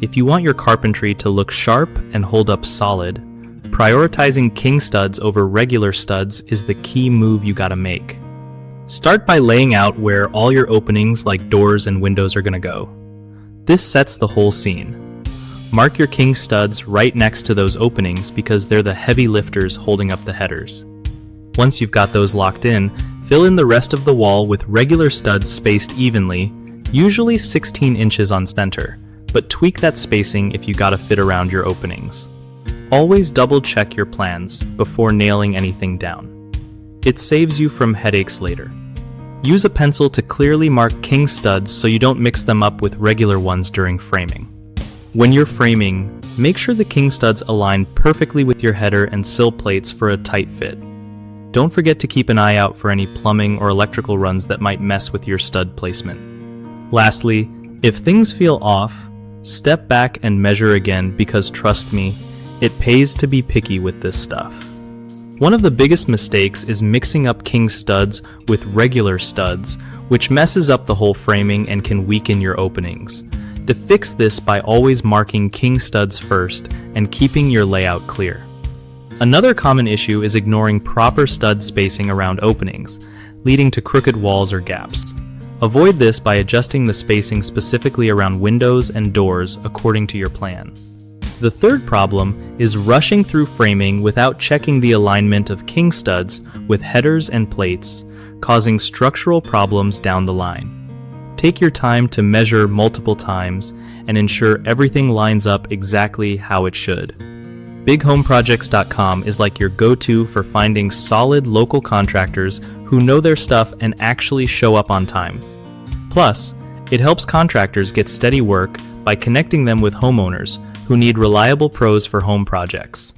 If you want your carpentry to look sharp and hold up solid, prioritizing king studs over regular studs is the key move you gotta make. Start by laying out where all your openings like doors and windows are gonna go. This sets the whole scene. Mark your king studs right next to those openings because they're the heavy lifters holding up the headers. Once you've got those locked in, fill in the rest of the wall with regular studs spaced evenly, usually 16 inches on center, but tweak that spacing if you gotta fit around your openings. Always double check your plans before nailing anything down. It saves you from headaches later. Use a pencil to clearly mark king studs so you don't mix them up with regular ones during framing. When you're framing, make sure the king studs align perfectly with your header and sill plates for a tight fit. Don't forget to keep an eye out for any plumbing or electrical runs that might mess with your stud placement. Lastly, if things feel off, step back and measure again because trust me, it pays to be picky with this stuff. One of the biggest mistakes is mixing up king studs with regular studs, which messes up the whole framing and can weaken your openings. To fix this by always marking king studs first and keeping your layout clear. Another common issue is ignoring proper stud spacing around openings, leading to crooked walls or gaps. Avoid this by adjusting the spacing specifically around windows and doors according to your plan. The third problem is rushing through framing without checking the alignment of king studs with headers and plates, causing structural problems down the line. Take your time to measure multiple times and ensure everything lines up exactly how it should. BigHomeProjects.com is like your go-to for finding solid local contractors who know their stuff and actually show up on time. Plus, it helps contractors get steady work by connecting them with homeowners who need reliable pros for home projects.